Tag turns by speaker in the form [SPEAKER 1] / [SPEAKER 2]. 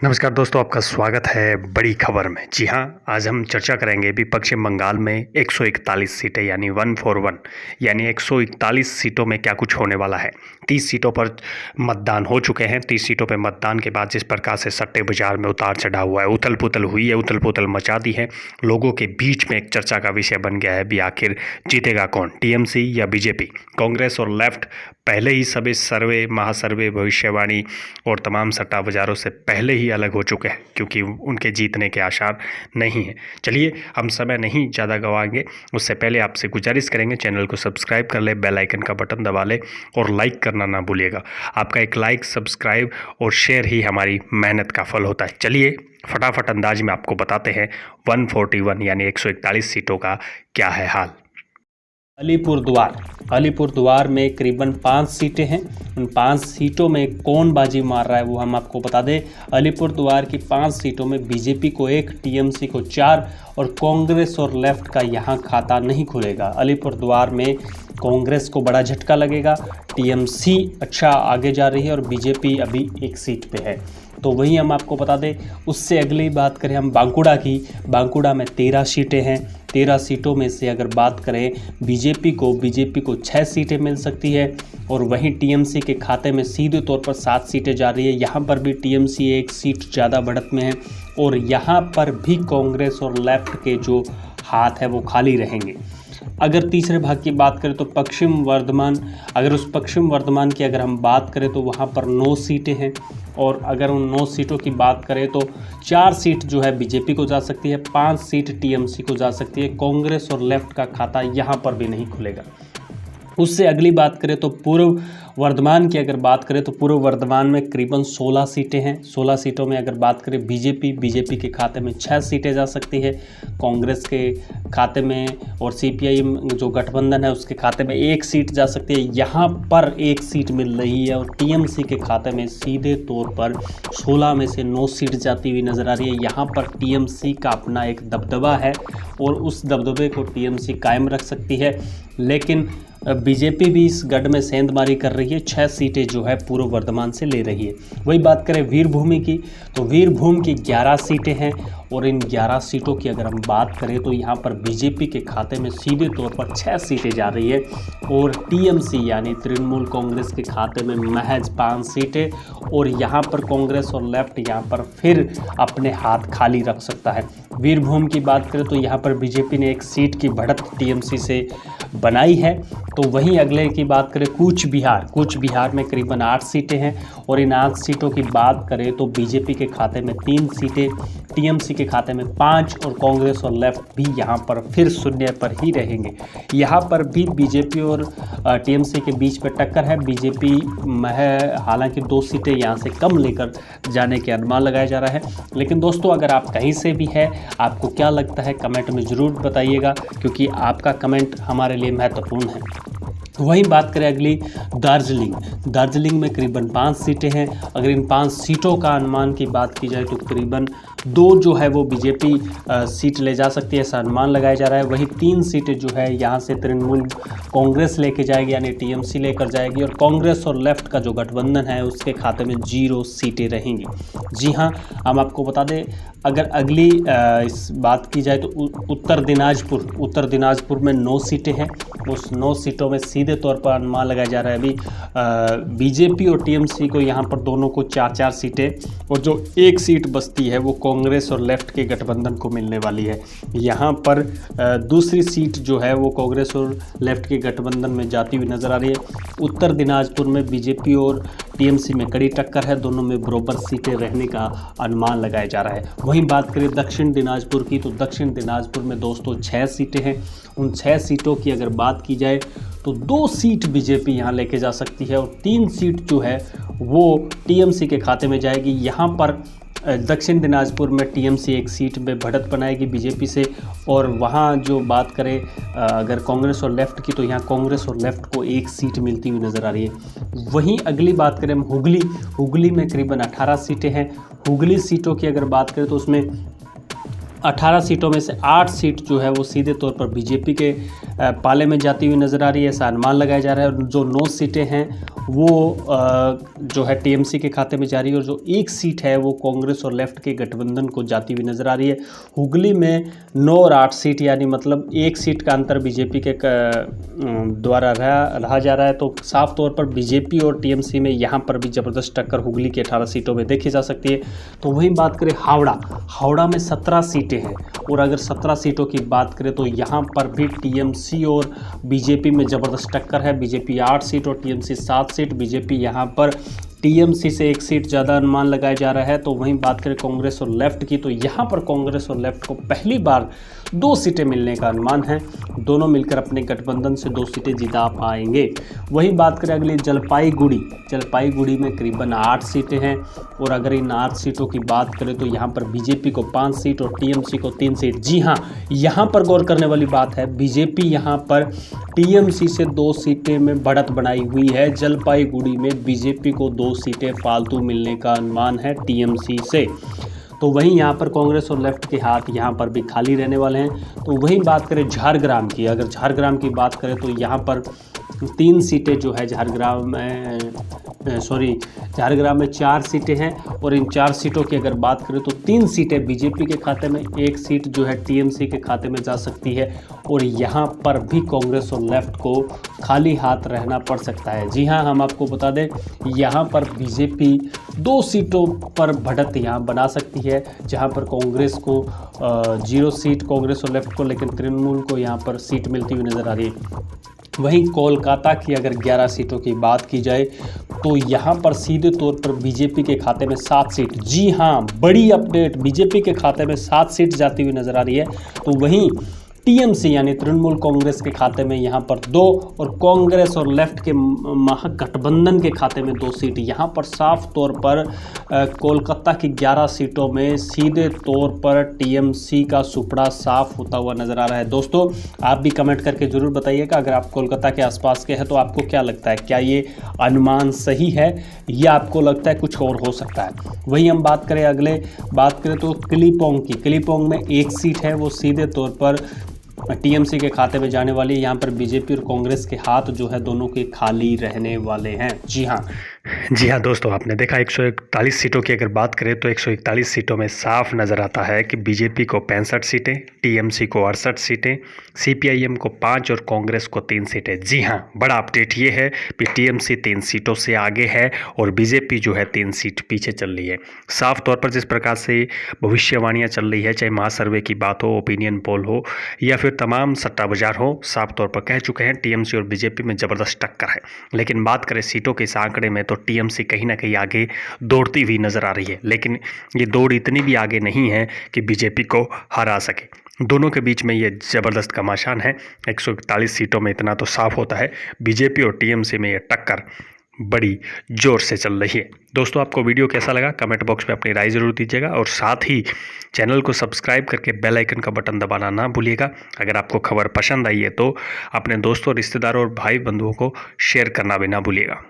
[SPEAKER 1] नमस्कार दोस्तों, आपका स्वागत है बड़ी खबर में। जी हाँ, आज हम चर्चा करेंगे भी पश्चिम बंगाल में 141 सीटें यानी 141 यानी 141 सीटों में क्या कुछ होने वाला है। 30 सीटों पर मतदान हो चुके हैं। 30 सीटों पर मतदान के बाद जिस प्रकार से सट्टे बाजार में उतार चढ़ाव हुआ है, उथल पुथल हुई है, उथल पुथल मचा दी है, लोगों के बीच में एक चर्चा का विषय बन गया है भी आखिर जीतेगा कौन, टीएमसी या बीजेपी। कांग्रेस और लेफ्ट पहले ही सभी सर्वे, महासर्वे, भविष्यवाणी और तमाम सट्टा बाजारों से पहले ही अलग हो चुके हैं, क्योंकि उनके जीतने के आसार नहीं हैं। चलिए, हम समय नहीं ज़्यादा गंवाएंगे। उससे पहले आपसे गुजारिश करेंगे, चैनल को सब्सक्राइब कर ले, बेल आइकन का बटन दबा ले और लाइक करना ना भूलिएगा। आपका एक लाइक, सब्सक्राइब और शेयर ही हमारी मेहनत का फल होता है। चलिए फटाफट अंदाज में आपको बताते हैं 141 यानी 141 सीटों का क्या है हाल।
[SPEAKER 2] अलीपुरद्वार में करीबन 5 सीटें हैं। उन 5 सीटों में कौन बाजी मार रहा है वो हम आपको बता दें। अलीपुरद्वार की 5 सीटों में बीजेपी को 1, टीएमसी को 4 और कांग्रेस और लेफ्ट का यहां खाता नहीं खुलेगा। अलीपुरद्वार में कांग्रेस को बड़ा झटका लगेगा, टीएमसी अच्छा आगे जा रही है और बीजेपी अभी 1 सीट पे है। तो वही हम आपको बता दें। उससे अगली बात करें हम बांकुड़ा की। बांकुड़ा में 13 सीटें हैं। 13 सीटों में से अगर बात करें बीजेपी को 6 सीटें मिल सकती है और वहीं टीएमसी के खाते में सीधे तौर पर 7 सीटें जा रही है। यहाँ पर भी टीएमसी 1 सीट ज़्यादा बढ़त में है और यहाँ पर भी कांग्रेस और लेफ्ट के जो हाथ है वो खाली रहेंगे। अगर तीसरे भाग की बात करें तो पश्चिम वर्धमान की अगर हम बात करें तो वहाँ पर 9 सीटें हैं और अगर उन 9 सीटों की बात करें तो 4 सीट जो है बीजेपी को जा सकती है, 5 सीट टीएमसी को जा सकती है। कांग्रेस और लेफ्ट का खाता यहाँ पर भी नहीं खुलेगा। उससे अगली बात करें तो पूर्व वर्धमान की अगर बात करें तो पूर्व वर्धमान में करीबन 16 सीटें हैं। 16 सीटों में अगर बात करें बीजेपी के खाते में 6 सीटें जा सकती है, कांग्रेस के खाते में और सीपीआईएम जो गठबंधन है उसके खाते में 1 सीट जा सकती है। यहाँ पर 1 सीट मिल रही है और टीएमसी के खाते में सीधे तौर पर 16 में से 9 सीट जाती हुई नज़र आ रही है। यहाँ पर टीएमसी का अपना एक दबदबा है और उस दबदबे को टीएमसी कायम रख सकती है, लेकिन बीजेपी भी इस गढ़ में सेंधमारी कर रही है। 6 सीटें जो है पूर्व वर्धमान से ले रही है। वही बात करें वीरभूमि की तो वीरभूमि की 11 सीटें हैं और इन 11 सीटों की अगर हम बात करें तो यहाँ पर बीजेपी के खाते में सीधे तौर पर 6 सीटें जा रही है और टीएमसी यानी तृणमूल कांग्रेस के खाते में महज 5 सीटें और यहाँ पर कांग्रेस और लेफ्ट यहाँ पर फिर अपने हाथ खाली रख सकता है। वीरभूमि की बात करें तो यहाँ पर बीजेपी ने 1 सीट की बढ़त टीएमसी से बनाई है। तो वहीं अगले की बात करें कूच बिहार में करीबन 8 सीटें हैं और इन 8 सीटों की बात करें तो बीजेपी के खाते में 3 सीटें, टीएमसी के खाते में 5 और कांग्रेस और लेफ्ट भी यहाँ पर फिर शून्य पर ही रहेंगे। यहाँ पर भी बीजेपी और टीएमसी के बीच में टक्कर है। बीजेपी हालांकि 2 सीटें यहाँ से कम लेकर जाने के अनुमान लगाया जा रहा है। लेकिन दोस्तों, अगर आप कहीं से भी है, आपको क्या लगता है कमेंट में ज़रूर बताइएगा, क्योंकि आपका कमेंट हमारे लिए महत्वपूर्ण है। वहीं बात करें अगली दार्जिलिंग में करीबन 5 सीटें हैं। अगर इन 5 सीटों का अनुमान की बात की जाए तो करीबन 2 जो है वो बीजेपी सीट ले जा सकती है, ऐसा अनुमान लगाया जा रहा है। वहीं 3 सीटें जो है यहाँ से तृणमूल कांग्रेस लेके जाएगी यानी टीएमसी लेकर जाएगी और कांग्रेस और लेफ्ट का जो गठबंधन है उसके खाते में 0 सीटें रहेंगी। जी हाँ, हम आपको बता दें, अगर अगली इस बात की जाए तो उत्तर दिनाजपुर में 9 सीटें हैं। उस 9 सीटों में सीधे तौर पर अनुमान लगाया जा रहा है अभी बीजेपी और टीएमसी को यहाँ पर दोनों को 4-4 सीटें और जो 1 सीट बचती है वो कांग्रेस और लेफ्ट के गठबंधन को मिलने वाली है। यहाँ पर दूसरी सीट जो है वो कांग्रेस और लेफ्ट के गठबंधन में जाती हुई नजर आ रही है। उत्तर दिनाजपुर में बीजेपी और टीएमसी में कड़ी टक्कर है, दोनों में बराबर सीटें रहने का अनुमान लगाया जा रहा है। वहीं बात करें दक्षिण दिनाजपुर की तो दक्षिण दिनाजपुर में दोस्तों 6 सीटें हैं। उन 6 सीटों की अगर बात की जाए तो 2 सीट बीजेपी यहाँ लेके जा सकती है और 3 सीट जो है वो टीएमसी के खाते में जाएगी। यहाँ पर दक्षिण दिनाजपुर में टीएमसी 1 सीट में बढ़त बनाएगी बीजेपी से और वहाँ जो बात करें अगर कांग्रेस और लेफ्ट की तो यहाँ कांग्रेस और लेफ्ट को 1 सीट मिलती हुई नज़र आ रही है। वहीं अगली बात करें हम हुगली में करीबन 18 सीटें हैं। हुगली सीटों की अगर बात करें तो उसमें 18 सीटों में से 8 सीट जो है वो सीधे तौर पर बीजेपी के पाले में जाती हुई नज़र आ रही है, ऐसा अनुमान लगाया जा रहा है। और जो 9 सीटें हैं वो जो है टीएमसी के खाते में जा रही है, और जो 1 सीट है वो कांग्रेस और लेफ्ट के गठबंधन को जाती हुई नज़र आ रही है। हुगली में 9 और 8 सीट, यानी मतलब 1 सीट का अंतर बीजेपी के द्वारा रहा जा रहा है। तो साफ तौर पर बीजेपी और टीएमसी में यहाँ पर भी ज़बरदस्त टक्कर हुगली के 18 सीटों में देखी जा सकती है। तो वहीं बात करें हावड़ा में 17 सीटें हैं, और अगर 17 सीटों की बात करें तो यहाँ पर भी टीएमसी और बीजेपी में ज़बरदस्त टक्कर है। बीजेपी 8 सीट और टीएमसी 7 सीट। बीजेपी यहाँ पर टीएमसी से 1 सीट ज़्यादा अनुमान लगाया जा रहा है। तो वहीं बात करें कांग्रेस और लेफ्ट की, तो यहाँ पर कांग्रेस और लेफ्ट को पहली बार 2 सीटें मिलने का अनुमान है। दोनों मिलकर अपने गठबंधन से 2 सीटें जिता पाएंगे। वहीं बात करें अगली जलपाईगुड़ी में करीबन 8 सीटें हैं, और अगर इन 8 सीटों की बात करें तो यहाँ पर बीजेपी को 5 सीट और टीएमसी को 3 सीट। जी हाँ, यहाँ पर गौर करने वाली बात है, बीजेपी यहाँ पर टीएमसी से 2 सीटें में बढ़त बनाई हुई है। जलपाईगुड़ी में बीजेपी को 2 सीटें फालतू मिलने का अनुमान है टीएमसी से। तो वहीं यहाँ पर कांग्रेस और लेफ्ट के हाथ यहाँ पर भी खाली रहने वाले हैं। तो वहीं बात करें झारग्राम की, अगर झारग्राम की बात करें तो यहाँ पर 3 सीटें जो है झारग्राम में 4 सीटें हैं, और इन 4 सीटों की अगर बात करें तो 3 सीटें बीजेपी के खाते में, 1 सीट जो है टीएमसी के खाते में जा सकती है, और यहाँ पर भी कांग्रेस और लेफ्ट को खाली हाथ रहना पड़ सकता है। जी हाँ, हम आपको बता दें यहाँ पर बीजेपी 2 सीटों पर बढ़त यहाँ बना सकती है, जहाँ पर कांग्रेस को 0 सीट कांग्रेस और लेफ्ट को, लेकिन तृणमूल को यहाँ पर सीट मिलती हुई नज़र आ रही है। वहीं कोलकाता की अगर 11 सीटों की बात की जाए तो यहाँ पर सीधे तौर पर बीजेपी के खाते में 7 सीट। जी हाँ, बड़ी अपडेट, बीजेपी के खाते में 7 सीट जाती हुई नज़र आ रही है। तो वहीं टीएमसी यानी तृणमूल कांग्रेस के खाते में यहाँ पर 2, और कांग्रेस और लेफ्ट के महागठबंधन के खाते में 2 सीट। यहाँ पर साफ तौर पर कोलकाता की 11 सीटों में सीधे तौर पर टीएमसी का सुपड़ा साफ होता हुआ नज़र आ रहा है। दोस्तों, आप भी कमेंट करके ज़रूर बताइएगा, अगर आप कोलकाता के आसपास के हैं तो आपको क्या लगता है, क्या ये अनुमान सही है या आपको लगता है कुछ और हो सकता है। वहीं हम बात करें तो किलीपोंग में 1 सीट है, वो सीधे तौर पर टीएमसी के खाते में जाने वाली है। यहाँ पर बीजेपी और कांग्रेस के हाथ जो है दोनों के खाली रहने वाले हैं। जी हाँ
[SPEAKER 1] दोस्तों, आपने देखा 141 सीटों की अगर बात करें तो 141 सीटों में साफ नज़र आता है कि बीजेपी को 65 सीटें, टीएमसी को 68 सीटें, सीपीआईएम को 5 और कांग्रेस को 3 सीटें। जी हाँ, बड़ा अपडेट ये है कि टीएमसी 3 सीटों से आगे है और बीजेपी जो है 3 सीट पीछे चल रही है। साफ तौर पर जिस प्रकार से भविष्यवाणियाँ चल रही है, चाहे महासर्वे की बात हो, ओपिनियन पोल हो या फिर तमाम सट्टा बाजार हो, साफ तौर पर कह चुके हैं टीएमसी और बीजेपी में ज़बरदस्त टक्कर है। लेकिन बात करें सीटों के इस आंकड़े में तो टीएमसी कहीं ना कहीं आगे दौड़ती हुई नज़र आ रही है, लेकिन ये दौड़ इतनी भी आगे नहीं है कि बीजेपी को हरा सके। दोनों के बीच में ये ज़बरदस्त घमासान है। 141 सीटों में इतना तो साफ होता है, बीजेपी और टीएमसी में ये टक्कर बड़ी ज़ोर से चल रही है। दोस्तों, आपको वीडियो कैसा लगा कमेंट बॉक्स में अपनी राय ज़रूर दीजिएगा, और साथ ही चैनल को सब्सक्राइब करके बेल आइकन का बटन दबाना ना भूलिएगा। अगर आपको खबर पसंद आई है तो अपने दोस्तों, रिश्तेदारों और भाई बंधुओं को शेयर करना भी ना भूलिएगा।